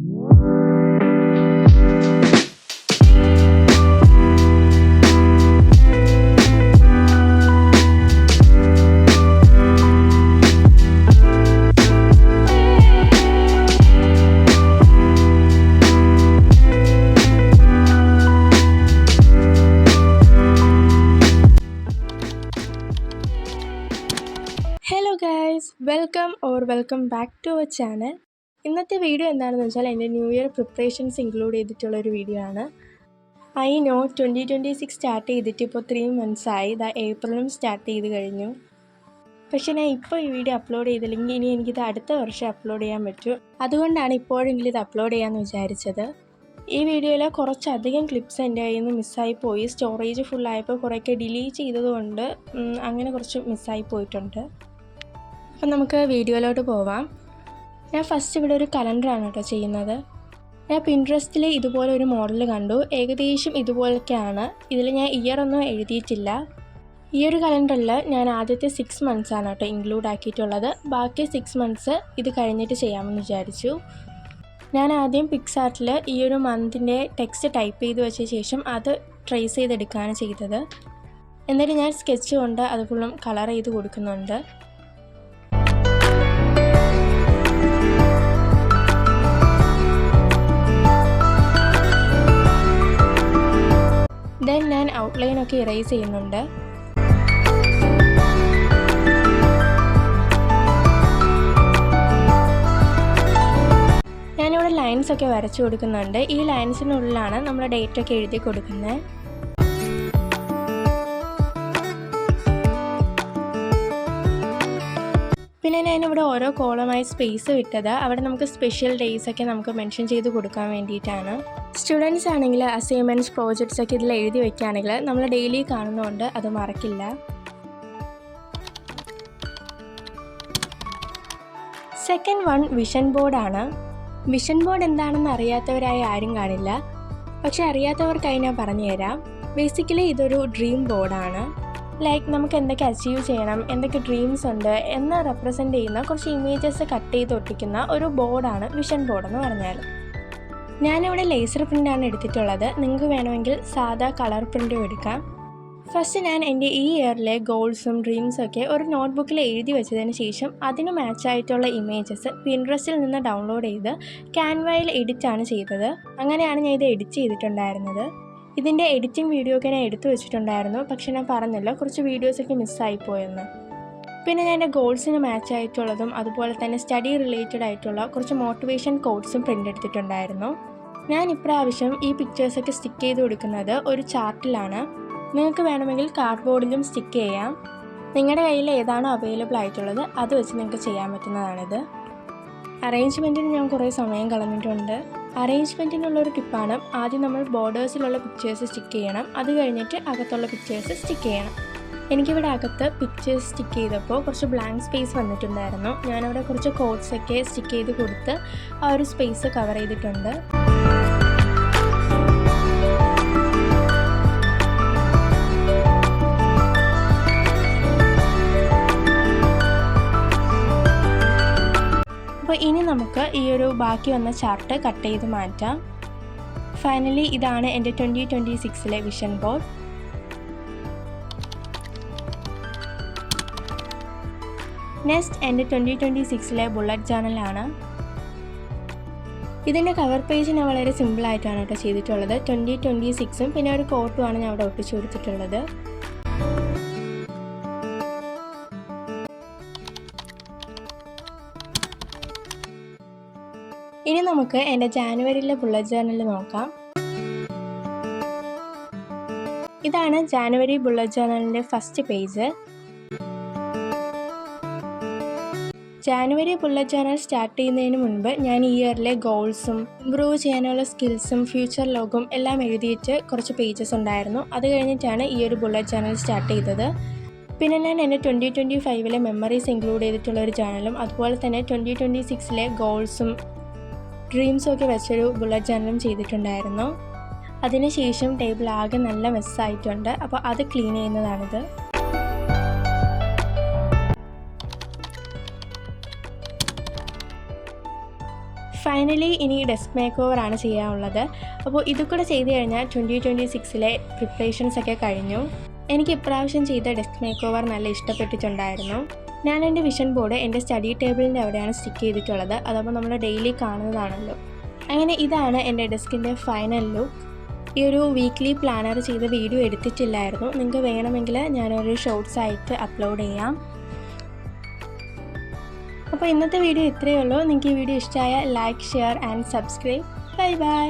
Hello guys, welcome back to our channel. ഇന്നത്തെ video എന്താണെന്ന് വെച്ചാൽ എൻ്റെ ന്യൂ ഇയർ പ്രിപ്പറേഷൻസ് ഇൻക്ലൂഡ് ചെയ്തിട്ടുള്ളൊരു വീഡിയോ ആണ്. ഐ നോ 2026 സ്റ്റാർട്ട് ചെയ്തിട്ട് ഇപ്പോൾ 3 months ആയി. ഏപ്രിലും സ്റ്റാർട്ട് ചെയ്ത് കഴിഞ്ഞു. പക്ഷേ ഞാൻ ഇപ്പോൾ ഈ വീഡിയോ അപ്ലോഡ് ചെയ്തില്ലെങ്കിൽ ഇനി എനിക്കിത് അടുത്ത വർഷം അപ്ലോഡ് ചെയ്യാൻ പറ്റും. അതുകൊണ്ടാണ് ഇപ്പോഴെങ്കിലും ഇത് അപ്ലോഡ് ചെയ്യാമെന്ന് വിചാരിച്ചത്. ഈ വീഡിയോയിൽ കുറച്ചധികം ക്ലിപ്സ് എൻ്റെ കയ്യിൽ നിന്ന് മിസ്സായി പോയി. സ്റ്റോറേജ് ഫുള്ളായപ്പോൾ കുറേയൊക്കെ ഡിലീറ്റ് ചെയ്തതുകൊണ്ട് അങ്ങനെ കുറച്ച് മിസ്സായി പോയിട്ടുണ്ട്. അപ്പം നമുക്ക് വീഡിയോയിലോട്ട് പോവാം. ഞാൻ ഫസ്റ്റ് ഇവിടെ ഒരു കലണ്ടറാണ് കേട്ടോ ചെയ്യുന്നത്. ഞാൻ പിൻട്രസ്റ്റിൽ ഇതുപോലെ ഒരു മോഡൽ കണ്ടു. ഏകദേശം ഇതുപോലൊക്കെയാണ്. ഇതിൽ ഞാൻ ഇയർ ഒന്നും എഴുതിയിട്ടില്ല. ഈ ഒരു കലണ്ടറിൽ ഞാൻ ആദ്യത്തെ 6 months ആണ് കേട്ടോ ഇൻക്ലൂഡ് ആക്കിയിട്ടുള്ളത്. ബാക്കി 6 months ഇത് കഴിഞ്ഞിട്ട് ചെയ്യാമെന്ന് വിചാരിച്ചു. ഞാൻ ആദ്യം പിക്സാർട്ടിൽ ഈ ഒരു മന്തിൻ്റെ ടെക്സ്റ്റ് ടൈപ്പ് ചെയ്ത് വെച്ച ശേഷം അത് ട്രേസ് ചെയ്തെടുക്കുകയാണ് ചെയ്തത്. എന്നിട്ട് ഞാൻ സ്കെച്ച് കൊണ്ട് അത് ഫുള്ളും കളർ ചെയ്ത് കൊടുക്കുന്നുണ്ട്. ദെൻ ഞാൻ ഔട്ട്ലൈനൊക്കെ ഇറേസ് ചെയ്യുന്നുണ്ട്. ഞാനിവിടെ ലൈൻസൊക്കെ വരച്ചു കൊടുക്കുന്നുണ്ട്. ഈ ലൈൻസിനുള്ളിലാണ് നമ്മൾ ഡേറ്റൊക്കെ എഴുതി കൊടുക്കുന്നത്. പിന്നെ ഞാനിവിടെ ഓരോ കോളമായി സ്പേസ് വിട്ടത് അവിടെ നമുക്ക് സ്പെഷ്യൽ ഡേയ്സൊക്കെ നമുക്ക് മെൻഷൻ ചെയ്ത് കൊടുക്കാൻ വേണ്ടിയിട്ടാണ്. സ്റ്റുഡൻസ് ആണെങ്കിൽ അസൈൻമെൻറ്റ്സ് പ്രോജക്ട്സ് ഒക്കെ ഇതിൽ എഴുതി വയ്ക്കുകയാണെങ്കിൽ നമ്മൾ ഡെയിലി കാണുന്നതുകൊണ്ട് അത് മറക്കില്ല. സെക്കൻഡ് വൺ വിഷൻ ബോർഡാണ്. വിഷൻ ബോർഡ് എന്താണെന്ന് അറിയാത്തവരായി ആരും കാണില്ല. പക്ഷെ അറിയാത്തവർക്കായി ഞാൻ പറഞ്ഞു തരാം. ബേസിക്കലി ഇതൊരു ഡ്രീം ബോർഡാണ്. ലൈക്ക് നമുക്ക് എന്തൊക്കെ അച്ചീവ് ചെയ്യണം, എന്തൊക്കെ ഡ്രീംസ് ഉണ്ട് എന്ന് റെപ്രസെൻ്റ് ചെയ്യുന്ന കുറച്ച് ഇമേജസ് കട്ട് ചെയ്ത് ഒട്ടിക്കുന്ന ഒരു ബോർഡാണ് വിഷൻ ബോർഡ് എന്ന് പറഞ്ഞാൽ. ഞാനിവിടെ ലേസർ പ്രിൻ്റാണ് എടുത്തിട്ടുള്ളത്. നിങ്ങൾക്ക് വേണമെങ്കിൽ സാധാ കളർ പ്രിൻറ്റും എടുക്കാം. ഫസ്റ്റ് ഞാൻ എൻ്റെ ഈ ഇയറിലെ ഗോൾസും ഡ്രീംസും ഒക്കെ ഒരു നോട്ട്ബുക്കിൽ എഴുതി വെച്ചതിന് ശേഷം അതിന് മാച്ചായിട്ടുള്ള ഇമേജസ് പിൻട്രസ്റ്റിൽ നിന്ന് ഡൗൺലോഡ് ചെയ്ത് ക്യാൻവയിൽ എഡിറ്റാണ് ചെയ്തത്. അങ്ങനെയാണ് ഞാൻ ഇത് എഡിറ്റ് ചെയ്തിട്ടുണ്ടായിരുന്നത്. ഇതിൻ്റെ എഡിറ്റിംഗ് വീഡിയോ ഒക്കെ ഞാൻ എടുത്തു വെച്ചിട്ടുണ്ടായിരുന്നു. പക്ഷെ ഞാൻ പറഞ്ഞല്ലോ കുറച്ച് വീഡിയോസൊക്കെ മിസ്സായിപ്പോയെന്ന്. പിന്നെ ഞാൻ എൻ്റെ ഗോൾസിന് മാച്ചായിട്ടുള്ളതും അതുപോലെ തന്നെ സ്റ്റഡി റിലേറ്റഡ് ആയിട്ടുള്ള കുറച്ച് മോട്ടിവേഷൻ കോട്ട്സും പ്രിൻ്റ് എടുത്തിട്ടുണ്ടായിരുന്നു. ഞാൻ ഇപ്രാവശ്യം ഈ പിക്ചേഴ്സൊക്കെ സ്റ്റിക്ക് ചെയ്ത് കൊടുക്കുന്നത് ഒരു ചാർട്ടിലാണ്. നിങ്ങൾക്ക് വേണമെങ്കിൽ കാർഡ്ബോർഡിലും സ്റ്റിക്ക് ചെയ്യാം. നിങ്ങളുടെ കയ്യിൽ ഏതാണോ അവൈലബിൾ ആയിട്ടുള്ളത് അത് വെച്ച് നിങ്ങൾക്ക് ചെയ്യാൻ പറ്റുന്നതാണിത്. അറേഞ്ച്മെൻറ്റിന് ഞാൻ കുറേ സമയം കളഞ്ഞിട്ടുണ്ട്. അറേഞ്ച്മെൻറ്റിനുള്ളൊരു ടിപ്പാണ് ആദ്യം നമ്മൾ ബോർഡേഴ്സിലുള്ള പിക്ചേഴ്സ് സ്റ്റിക്ക് ചെയ്യണം. അത് കഴിഞ്ഞിട്ട് അകത്തുള്ള പിക്ചേഴ്സ് സ്റ്റിക്ക് ചെയ്യണം. എനിക്കിവിടെ അകത്ത് പിക്ചേഴ്സ് സ്റ്റിക്ക് ചെയ്തപ്പോൾ കുറച്ച് ബ്ലാങ്ക് സ്പേസ് വന്നിട്ടുണ്ടായിരുന്നു. ഞാനവിടെ കുറച്ച് കോട്ട്സൊക്കെ സ്റ്റിക്ക് ചെയ്ത് കൊടുത്ത് ആ ഒരു സ്പേസ് കവർ ചെയ്തിട്ടുണ്ട്. അപ്പോൾ ഇനി നമുക്ക് ഈ ഒരു ബാക്കി വന്ന ചാർട്ട് കട്ട് ചെയ്ത് മാറ്റാം. ഫൈനലി ഇതാണ് എൻ്റെ 2026 വിഷൻ ബോർഡ്. നെക്സ്റ്റ് എൻ്റെ 2026 ബുള്ളറ്റ് ജേർണലാണ്. ഇതിൻ്റെ കവർ പേജ് ഞാൻ വളരെ സിമ്പിളായിട്ടാണ് കേട്ടോ ചെയ്തിട്ടുള്ളത്. 2026 പിന്നെ ഒരു കോട്ടുമാണ് ഞാൻ അവിടെ ഒട്ടിച്ചു കൊടുത്തിട്ടുള്ളത്. ഇനി നമുക്ക് എൻ്റെ ജാനുവരിയിലെ ബുള്ളറ്റ് ജേർണൽ നോക്കാം. ഇതാണ് ജാനുവരി ബുള്ളറ്റ് ജേർണലിൻ്റെ first page. January bullet journal start ചെയ്യുന്നതിന് മുൻപ് ഞാൻ ഈ ഇയറിലെ ഗോൾസും ഇംപ്രൂവ് ചെയ്യാനുള്ള സ്കിൽസും ഫ്യൂച്ചർ ലോഗും എല്ലാം എഴുതിയിട്ട് കുറച്ച് പേജസ് ഉണ്ടായിരുന്നു. അത് കഴിഞ്ഞിട്ടാണ് ഈ ഒരു ബുള്ളറ്റ് ജേർണൽ സ്റ്റാർട്ട് ചെയ്തത്. പിന്നെ ഞാൻ എൻ്റെ 2025 മെമ്മറീസ് ഇൻക്ലൂഡ് ചെയ്തിട്ടുള്ള ഒരു ജേർണലും അതുപോലെ തന്നെ 2026 ഗോൾസും ഡ്രീംസും ഒക്കെ വെച്ചൊരു ബുള്ളറ്റ് ജേർണലും ചെയ്തിട്ടുണ്ടായിരുന്നു. അതിനുശേഷം ടേബിൾ ആകെ നല്ല മെസ്സായിട്ടുണ്ട്. അപ്പോൾ അത് ക്ലീൻ ചെയ്യുന്നതാണിത്. ഫൈനലി ഇനി ഡെസ്ക് മേക്ക് ഓവറാണ് ചെയ്യാനുള്ളത്. അപ്പോൾ ഇതുകൂടെ ചെയ്ത് കഴിഞ്ഞാൽ 2026 പ്രിപ്പറേഷൻസൊക്കെ കഴിഞ്ഞു. എനിക്ക് ഇപ്രാവശ്യം ചെയ്ത ഡെസ്ക് മേക്ക് ഓവർ നല്ല ഇഷ്ടപ്പെട്ടിട്ടുണ്ടായിരുന്നു. ഞാൻ എൻ്റെ വിഷൻ ബോർഡ് എൻ്റെ സ്റ്റഡി ടേബിളിൻ്റെ അവിടെയാണ് സ്റ്റിക്ക് ചെയ്തിട്ടുള്ളത്. അതപ്പോൾ നമ്മൾ ഡെയിലി കാണുന്നതാണല്ലോ. അങ്ങനെ ഇതാണ് എൻ്റെ ഡെസ്കിൻ്റെ ഫൈനൽ ലുക്ക്. ഈ ഒരു വീക്ക്ലി പ്ലാനർ ചെയ്ത വീഡിയോ എടുത്തിട്ടില്ലായിരുന്നു. നിങ്ങൾക്ക് വേണമെങ്കിൽ ഞാനൊരു ഷോർട്സ് ആയിട്ട് അപ്ലോഡ് ചെയ്യാം. അപ്പോൾ ഇന്നത്തെ വീഡിയോ ഇത്രയേ ഉള്ളൂ. നിങ്ങൾക്ക് ഈ വീഡിയോ ഇഷ്ടമായ like, share and subscribe. Bye bye.